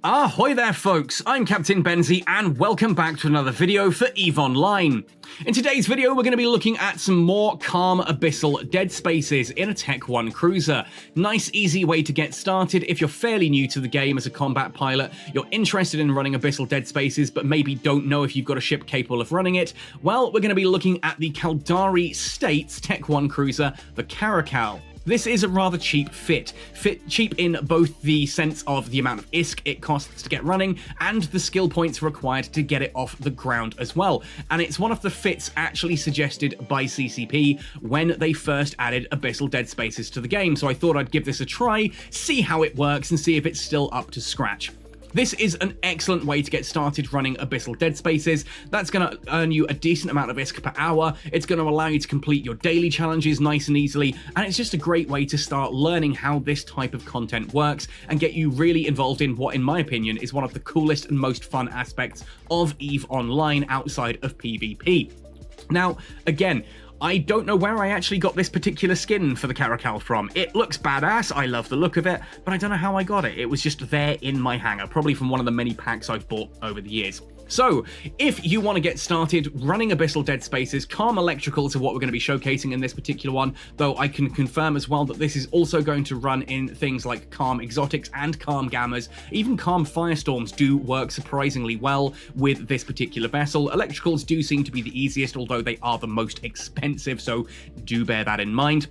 Ahoy there folks, I'm Captain Benzie and welcome back to another video for EVE Online. In today's video we're going to be looking at some more calm Abyssal Deadspaces in a Tech 1 cruiser. Nice easy way to get started if you're fairly new to the game as a combat pilot, you're interested in running Abyssal Deadspaces but maybe don't know if you've got a ship capable of running it. Well, we're going to be looking at the Caldari States Tech 1 cruiser, the Caracal. This is a rather cheap fit. Cheap in both the sense of the amount of ISK it costs to get running and the skill points required to get it off the ground as well. And it's one of the fits actually suggested by CCP when they first added Abyssal Deadspaces to the game. So I thought I'd give this a try, see how it works and see if it's still up to scratch. This is an excellent way to get started running Abyssal Deadspaces. That's going to earn you a decent amount of ISK per hour. It's going to allow you to complete your daily challenges nice and easily, and it's just a great way to start learning how this type of content works and get you really involved in what, in my opinion, is one of the coolest and most fun aspects of EVE Online outside of PvP. Now, again, I don't know where I actually got this particular skin for the Caracal from. It looks badass, I love the look of it, but I don't know how I got it. It was just there in my hangar, probably from one of the many packs I've bought over the years. So, if you want to get started running Abyssal Deadspaces, calm electricals are what we're going to be showcasing in this particular one, though I can confirm as well that this is also going to run in things like calm exotics and calm gammas. Even calm firestorms do work surprisingly well with this particular vessel. Electricals do seem to be the easiest, although they are the most expensive, so do bear that in mind.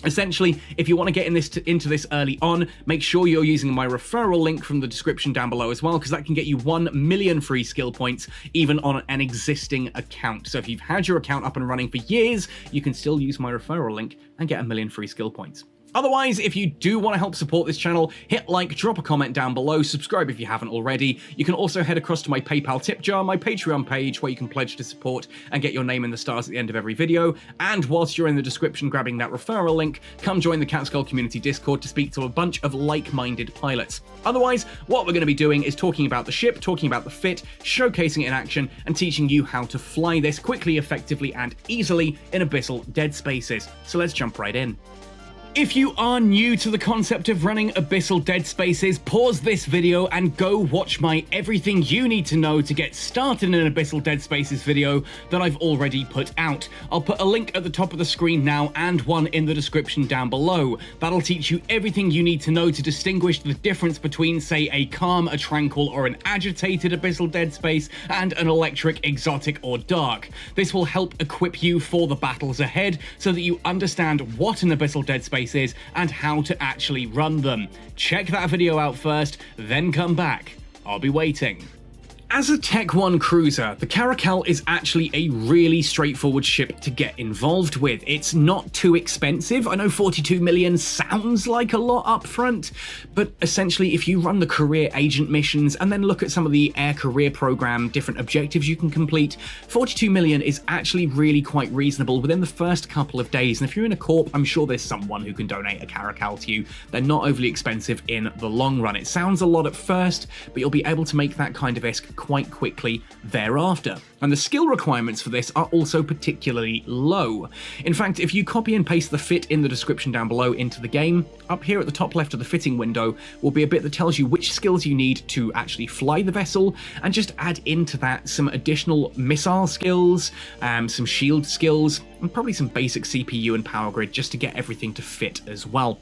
Essentially, if you want to get into this early on, make sure you're using my referral link from the description down below as well, because that can get you 1 million free skill points, even on an existing account. So if you've had your account up and running for years, you can still use my referral link and get 1 million free skill points. Otherwise, if you do want to help support this channel, hit like, drop a comment down below, subscribe if you haven't already. You can also head across to my PayPal tip jar, my Patreon page, where you can pledge to support and get your name in the stars at the end of every video. And whilst you're in the description grabbing that referral link, come join the Caracal community Discord to speak to a bunch of like-minded pilots. Otherwise, what we're going to be doing is talking about the ship, talking about the fit, showcasing it in action, and teaching you how to fly this quickly, effectively, and easily in Abyssal Deadspaces. So let's jump right in. If you are new to the concept of running Abyssal Deadspaces, pause this video and go watch my everything you need to know to get started in an Abyssal Deadspaces video that I've already put out. I'll put a link at the top of the screen now and one in the description down below. That'll teach you everything you need to know to distinguish the difference between, say, a calm, a tranquil, or an agitated Abyssal Deadspace and an electric, exotic, or dark. This will help equip you for the battles ahead so that you understand what an Abyssal Deadspace is and how to actually run them. Check that video out first, then come back. I'll be waiting. As a Tech 1 cruiser, the Caracal is actually a really straightforward ship to get involved with. It's not too expensive. I know 42 million sounds like a lot up front, but essentially if you run the career agent missions and then look at some of the air career program different objectives you can complete, 42 million is actually really quite reasonable within the first couple of days. And if you're in a corp, I'm sure there's someone who can donate a Caracal to you. They're not overly expensive in the long run. It sounds a lot at first, but you'll be able to make that kind of ISK quite quickly thereafter. And the skill requirements for this are also particularly low. In fact, if you copy and paste the fit in the description down below into the game, up here at the top left of the fitting window will be a bit that tells you which skills you need to actually fly the vessel, and just add into that some additional missile skills, some shield skills, and probably some basic CPU and power grid just to get everything to fit as well.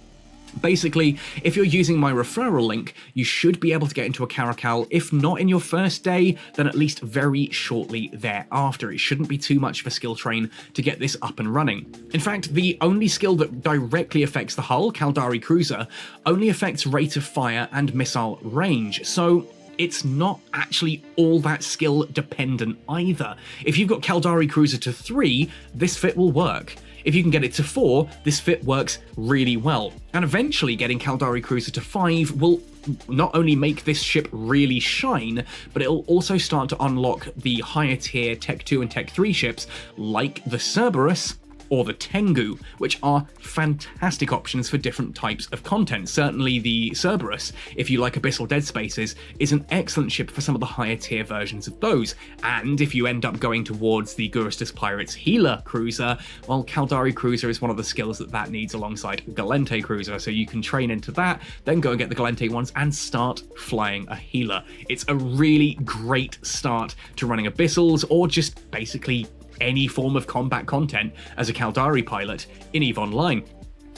Basically, if you're using my referral link, you should be able to get into a Caracal, if not in your first day, then at least very shortly thereafter. It shouldn't be too much of a skill train to get this up and running. In fact, the only skill that directly affects the hull, Caldari Cruiser, only affects rate of fire and missile range, so it's not actually all that skill dependent either. If you've got Caldari Cruiser to 3, this fit will work. If you can get it to 4, this fit works really well. And eventually getting Caldari Cruiser to 5 will not only make this ship really shine, but it'll also start to unlock the higher tier Tech 2 and Tech 3 ships like the Cerberus or the Tengu, which are fantastic options for different types of content. Certainly the Cerberus, if you like Abyssal Deadspaces, is an excellent ship for some of the higher tier versions of those. And if you end up going towards the Gurustus Pirates Healer Cruiser, well, Caldari Cruiser is one of the skills that needs alongside Galente Cruiser, so you can train into that, then go and get the Galente ones and start flying a healer. It's a really great start to running Abyssals, or just basically any form of combat content as a Caldari pilot in EVE Online.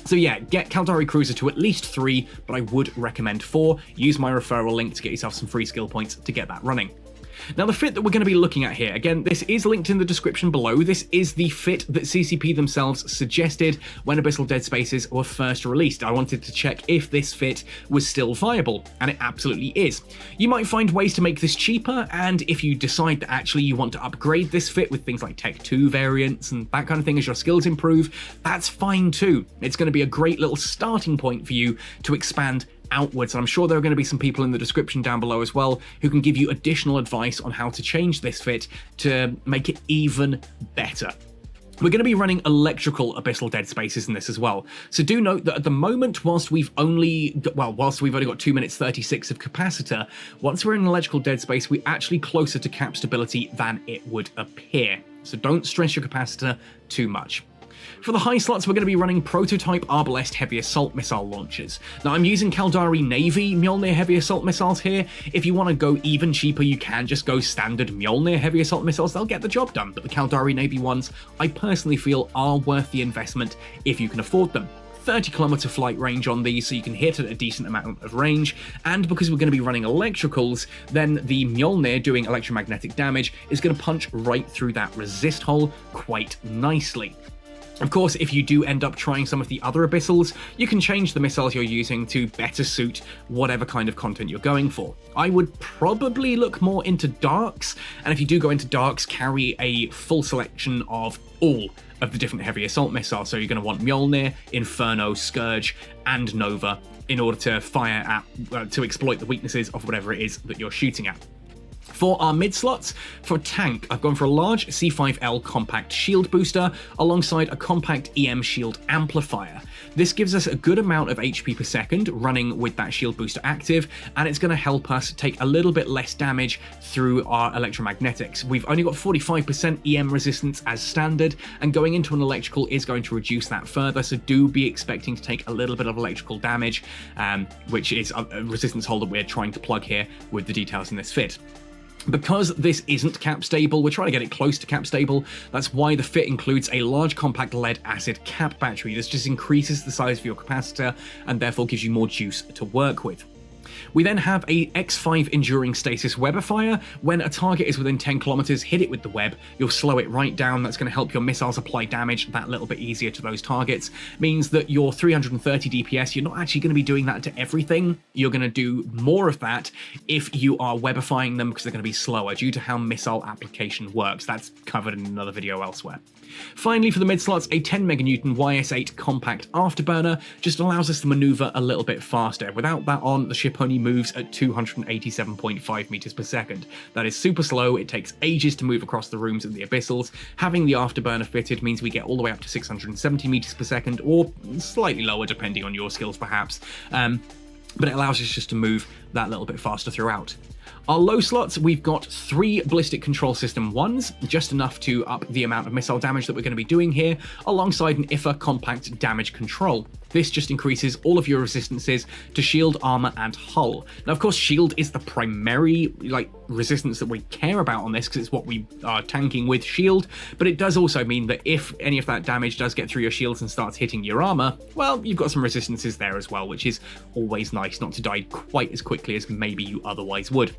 So yeah, get Caldari Cruiser to at least 3, but I would recommend 4. Use my referral link to get yourself some free skill points to get that running. Now the fit that we're going to be looking at here, again, this is linked in the description below. This is the fit that CCP themselves suggested when Abyssal Deadspaces were first released. I wanted to check if this fit was still viable, and it absolutely is. You might find ways to make this cheaper, and if you decide that actually you want to upgrade this fit with things like Tech 2 variants and that kind of thing as your skills improve, that's fine too. It's going to be a great little starting point for you to expand outwards, and I'm sure there are going to be some people in the description down below as well who can give you additional advice on how to change this fit to make it even better. We're going to be running electrical Abyssal Deadspaces in this as well. So do note that at the moment, whilst we've only got 2 minutes 36 of capacitor, once we're in an electrical Deadspace, we're actually closer to cap stability than it would appear. So don't stress your capacitor too much. For the high slots, we're going to be running prototype Arbalest heavy assault missile launchers. Now, I'm using Caldari Navy Mjolnir heavy assault missiles here. If you want to go even cheaper, you can just go standard Mjolnir heavy assault missiles. They'll get the job done, but the Caldari Navy ones, I personally feel are worth the investment if you can afford them. 30km flight range on these, so you can hit at a decent amount of range, and because we're going to be running electricals, then the Mjolnir doing electromagnetic damage is going to punch right through that resist hole quite nicely. Of course, if you do end up trying some of the other Abyssals, you can change the missiles you're using to better suit whatever kind of content you're going for. I would probably look more into Darks, and if you do go into Darks, carry a full selection of all of the different heavy assault missiles. So you're going to want Mjolnir, Inferno, Scourge, and Nova in order to fire at, to exploit the weaknesses of whatever it is that you're shooting at. For our mid slots, for tank, I've gone for a large C5L compact shield booster alongside a compact EM shield amplifier. This gives us a good amount of HP per second running with that shield booster active, and it's going to help us take a little bit less damage through our electromagnetics. We've only got 45% EM resistance as standard, and going into an electrical is going to reduce that further, so do be expecting to take a little bit of electrical damage, which is a resistance hole that we're trying to plug here with the details in this fit. Because this isn't cap stable, we're trying to get it close to cap stable. That's why the fit includes a large compact lead acid cap battery. This just increases the size of your capacitor and therefore gives you more juice to work with. We then have a X5 enduring stasis Webifier. When a target is within 10 kilometers, hit it with the web. You'll slow it right down. That's going to help your missiles apply damage that little bit easier to those targets. Means that your 330 DPS, you're not actually going to be doing that to everything. You're going to do more of that if you are webifying them, because they're going to be slower due to how missile application works. That's covered in another video elsewhere. Finally, for the mid slots, a 10 meganewton YS8 compact afterburner just allows us to maneuver a little bit faster. Without that on, the ship only moves at 287.5 meters per second. That is super slow. It takes ages to move across the rooms in the Abyssals. Having the afterburner fitted means we get all the way up to 670 meters per second, or slightly lower depending on your skills perhaps. But it allows us just to move that little bit faster throughout. Our low slots, we've got 3 Ballistic Control System 1s, just enough to up the amount of missile damage that we're going to be doing here, alongside an IFFA compact damage control. This just increases all of your resistances to shield, armor, and hull. Now, of course, shield is the primary resistance that we care about on this, because it's what we are tanking with shield, but it does also mean that if any of that damage does get through your shields and starts hitting your armor, well, you've got some resistances there as well, which is always nice, not to die quite as quickly as maybe you otherwise would.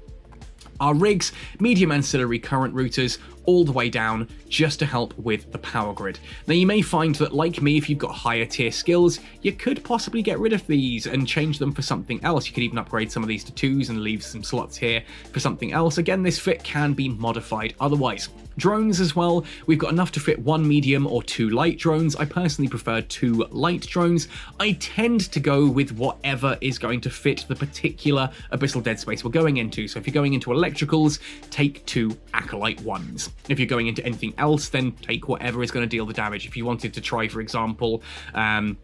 Our rigs, medium ancillary current routers, all the way down, just to help with the power grid. Now, you may find that, like me, if you've got higher tier skills, you could possibly get rid of these and change them for something else. You could even upgrade some of these to 2s and leave some slots here for something else. Again, this fit can be modified otherwise. Drones as well, we've got enough to fit 1 medium or 2 light drones. I personally prefer 2 light drones. I tend to go with whatever is going to fit the particular Abyssal Dead Space we're going into. So if you're going into electricals, take 2 Acolyte ones. If you're going into anything else, then take whatever is going to deal the damage. If you wanted to try, for example, an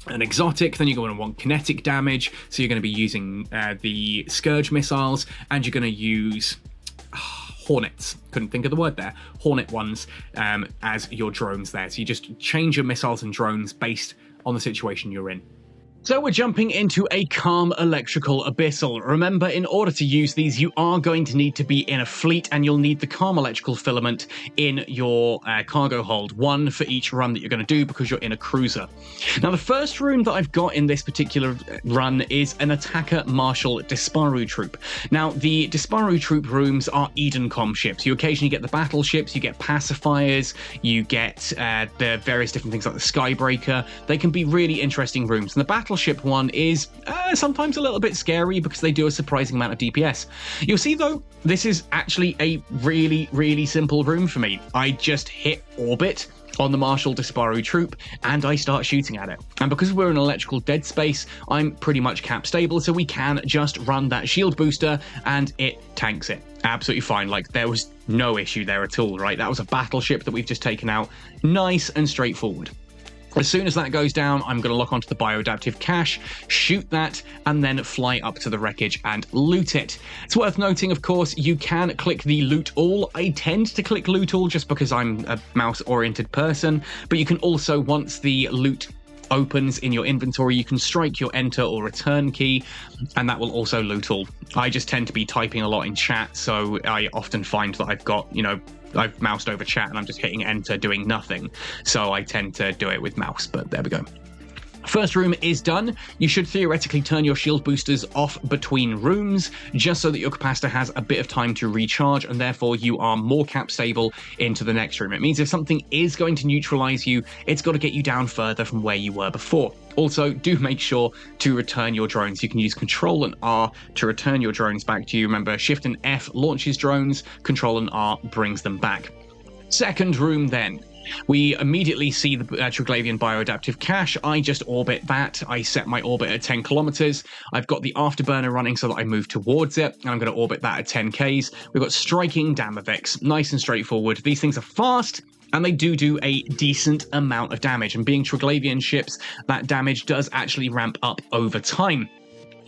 exotic, then you're going to want kinetic damage, so you're going to be using the Scourge missiles, and you're going to use Hornets, couldn't think of the word there, Hornet ones as your drones there. So you just change your missiles and drones based on the situation you're in. So we're jumping into a Calm Electrical Abyssal. Remember, in order to use these, you are going to need to be in a fleet, and you'll need the Calm Electrical filament in your cargo hold, one for each run that you're going to do because you're in a cruiser. Now, the first room that I've got in this particular run is an Attacker Marshal Disparu Troop. Now, the Disparu Troop rooms are Edencom ships. You occasionally get the battleships, you get pacifiers, you get the various different things like the Skybreaker. They can be really interesting rooms. And the battleship one is sometimes a little bit scary because they do a surprising amount of DPS. You'll see, though, this is actually a really, really simple room for me. I just hit orbit on the Marshal Disparu Troop, and I start shooting at it. And because we're an electrical dead space, I'm pretty much cap stable, so we can just run that shield booster, and it tanks it. Absolutely fine. Like, there was no issue there at all, right? That was a battleship that we've just taken out. Nice and straightforward. As soon as that goes down, I'm going to lock onto the bioadaptive cache, shoot that, and then fly up to the wreckage and loot it. It's worth noting, of course, you can click the loot all. I tend to click loot all just because I'm a mouse-oriented person, but you can also, once the loot opens in your inventory, you can strike your enter or return key, and that will also loot all. I just tend to be typing a lot in chat, so I often find that I've got, I've moused over chat and I'm just hitting enter doing nothing. So I tend to do it with mouse, but there we go. First room is done. You should theoretically turn your shield boosters off between rooms, just so that your capacitor has a bit of time to recharge, and therefore you are more cap stable into the next room. It means if something is going to neutralize you, it's got to get you down further from where you were before. Also, do make sure to return your drones. You can use Control and R to return your drones back to you. Remember, Shift and F launches drones, Control and R brings them back. Second room then. We immediately see the Triglavian bioadaptive cache. I just orbit that. I set my orbit at 10 kilometers. I've got the Afterburner running so that I move towards it, and I'm going to orbit that at 10 Ks. We've got Striking Damavix. Nice and straightforward. These things are fast, and they do a decent amount of damage. And being Triglavian ships, that damage does actually ramp up over time.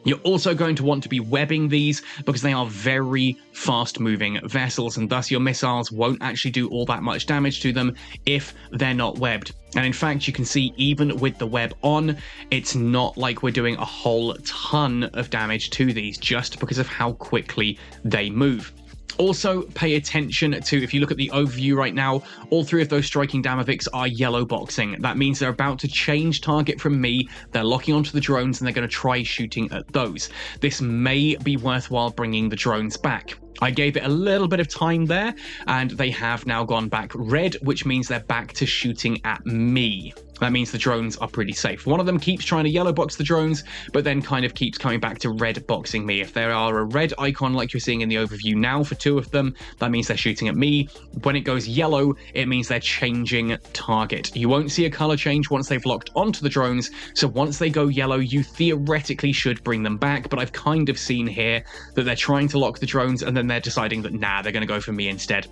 You're also going to want to be webbing these because they are very fast-moving vessels, and thus your missiles won't actually do all that much damage to them if they're not webbed. And in fact, you can see even with the web on, it's not like we're doing a whole ton of damage to these just because of how quickly they move. Also, pay attention to, if you look at the overview right now, all three of those Striking Damavix are yellow boxing. That means they're about to change target from me, they're locking onto the drones, and they're going to try shooting at those. This may be worthwhile bringing the drones back. I gave it a little bit of time there, and they have now gone back red, which means they're back to shooting at me. That means the drones are pretty safe. One of them keeps trying to yellow box the drones, but then kind of keeps coming back to red boxing me. If there are a red icon like you're seeing in the overview now for two of them, that means they're shooting at me. When it goes yellow, it means they're changing target. You won't see a color change once they've locked onto the drones, so once they go yellow, you theoretically should bring them back, but I've kind of seen here that they're trying to lock the drones, and then they're deciding that, nah, they're going to go for me instead.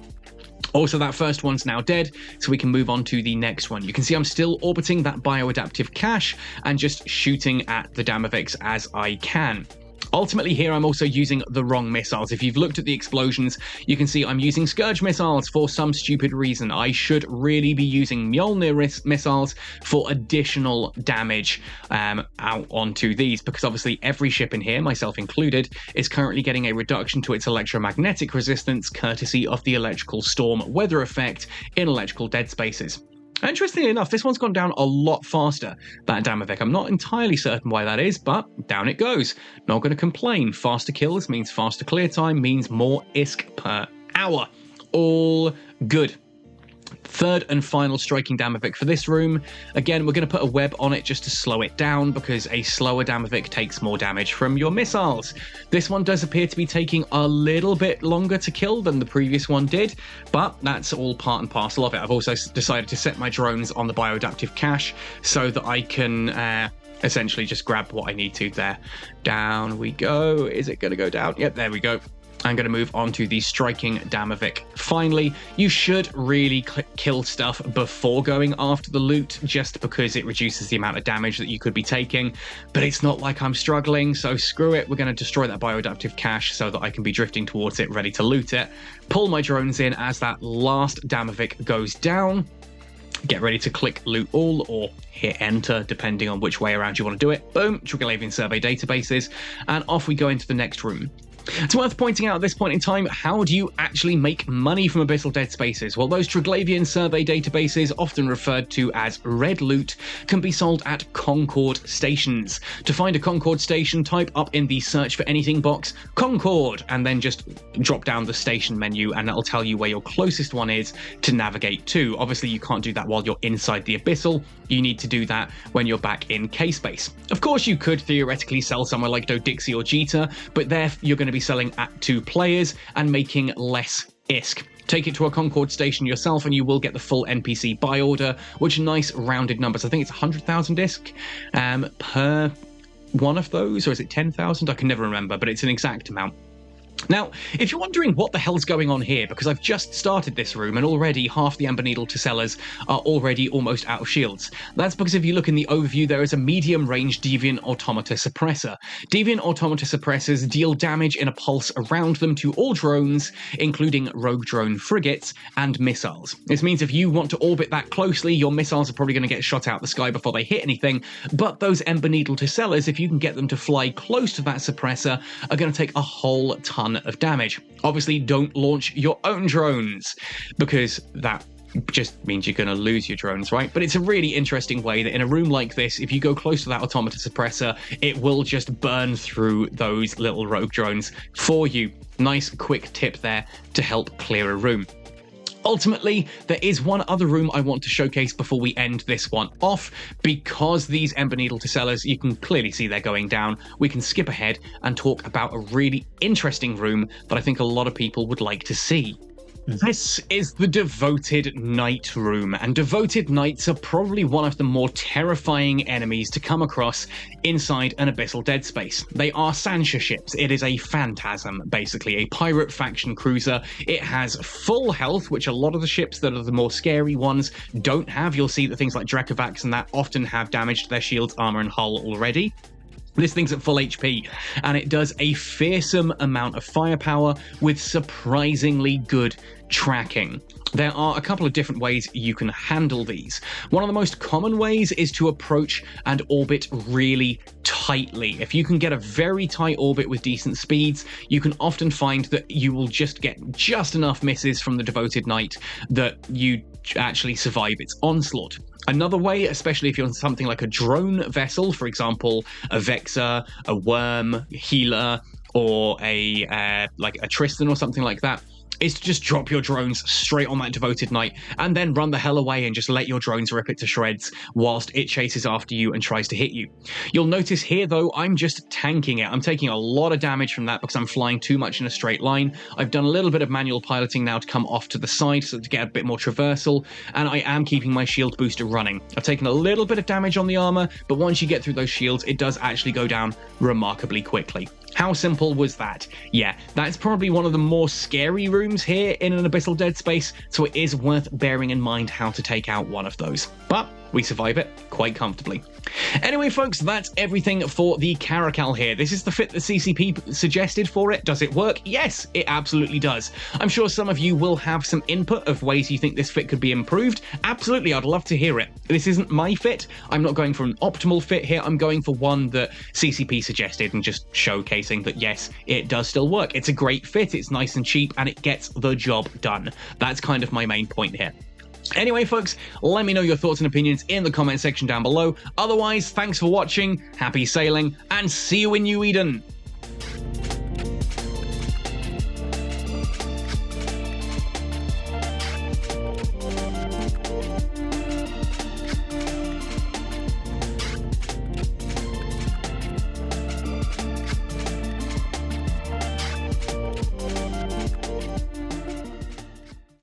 Also, that first one's now dead, so we can move on to the next one. You can see I'm still orbiting that bioadaptive cache and just shooting at the Damavix as I can. Ultimately here, I'm also using the wrong missiles. If you've looked at the explosions, you can see I'm using Scourge missiles for some stupid reason. I should really be using Mjolnir missiles for additional damage out onto these, because obviously every ship in here, myself included, is currently getting a reduction to its electromagnetic resistance courtesy of the electrical storm weather effect in electrical dead spaces. Interestingly enough, this one's gone down a lot faster, that Damavik. I'm not entirely certain why that is, but down it goes. Not going to complain. Faster kills means faster clear time, means more ISK per hour. All good. Third and final Striking Damavik for this room. Again, we're going to put a web on it just to slow it down, because a slower Damavik takes more damage from your missiles. This one does appear to be taking a little bit longer to kill than the previous one did, but that's all part and parcel of it. I've also decided to set my drones on the bioadaptive cache so that I can essentially just grab what I need to there. Down we go. Is it going to go down? Yep, there we go. I'm going to move on to the Striking Damavik. Finally, you should really kill stuff before going after the loot, just because it reduces the amount of damage that you could be taking. But it's not like I'm struggling, so screw it. We're going to destroy that bioadaptive cache so that I can be drifting towards it, ready to loot it. Pull my drones in as that last Damavik goes down. Get ready to click loot all or hit enter, depending on which way around you want to do it. Boom, Triglavian survey databases, and off we go into the next room. It's worth pointing out at this point in time, how do you actually make money from Abyssal Deadspaces? Well, those Triglavian survey databases, often referred to as red loot, can be sold at Concord stations. To find a Concord station, type up in the search for anything box, Concord, and then just drop down the station menu, and that'll tell you where your closest one is to navigate to. Obviously, you can't do that while you're inside the Abyssal. You need to do that when you're back in K-Space. Of course, you could theoretically sell somewhere like Dodixie or Jita, but there you're going to be selling at 2 players and making less ISK. Take it to a Concord station yourself and you will get the full NPC buy order, which are nice rounded numbers. I think it's 100,000 ISK per one of those, or is it 10,000? I can never remember, but it's an exact amount. Now, if you're wondering what the hell's going on here, because I've just started this room and already half the Ember Needle Tessellers are already almost out of shields. That's because if you look in the overview, there is a medium-range Deviant Automata Suppressor. Deviant Automata Suppressors deal damage in a pulse around them to all drones, including rogue drone frigates and missiles. This means if you want to orbit that closely, your missiles are probably going to get shot out the sky before they hit anything, but those Ember Needle Tessellers, if you can get them to fly close to that suppressor, are going to take a whole ton of damage. Obviously, don't launch your own drones, because that just means you're going to lose your drones, right? But it's a really interesting way that in a room like this, if you go close to that automata suppressor, it will just burn through those little rogue drones for you. Nice quick tip there to help clear a room. Ultimately, there is one other room I want to showcase before we end this one off, because these Ember Needle Tessellers, you can clearly see they're going down. We can skip ahead and talk about a really interesting room that I think a lot of people would like to see. This is the Devoted Knight room, and Devoted Knights are probably one of the more terrifying enemies to come across inside an Abyssal Dead Space. They are Sansha ships. It is a phantasm, basically, a pirate faction cruiser. It has full health, which a lot of the ships that are the more scary ones don't have. You'll see that things like Drekavacs and that often have damage to their shields, armor, and hull already. This thing's at full HP, and it does a fearsome amount of firepower with surprisingly good tracking. There are a couple of different ways you can handle these. One of the most common ways is to approach and orbit really tightly. If you can get a very tight orbit with decent speeds, you can often find that you will just get just enough misses from the Devoted Knight that you actually survive its onslaught. Another way, especially if you're on something like a drone vessel, for example, a Vexor, a Worm, a Healer, or like a Tristan or something like that, is to just drop your drones straight on that Devoted Knight and then run the hell away and just let your drones rip it to shreds whilst it chases after you and tries to hit you. You'll notice here, though, I'm just tanking it. I'm taking a lot of damage from that because I'm flying too much in a straight line. I've done a little bit of manual piloting now to come off to the side so to get a bit more traversal, and I am keeping my shield booster running. I've taken a little bit of damage on the armor, but once you get through those shields, it does actually go down remarkably quickly. How simple was that? Yeah, that's probably one of the more scary rooms here in an Abyssal Dead Space, so it is worth bearing in mind how to take out one of those. But we survive it quite comfortably. Anyway, folks, that's everything for the Caracal here. This is the fit that CCP suggested for it. Does it work? Yes, it absolutely does. I'm sure some of you will have some input of ways you think this fit could be improved. Absolutely, I'd love to hear it. This isn't my fit. I'm not going for an optimal fit here. I'm going for one that CCP suggested and just showcasing that, yes, it does still work. It's a great fit, it's nice and cheap, and it gets the job done. That's kind of my main point here. Anyway, folks, let me know your thoughts and opinions in the comment section down below. Otherwise, thanks for watching, happy sailing, and see you in New Eden!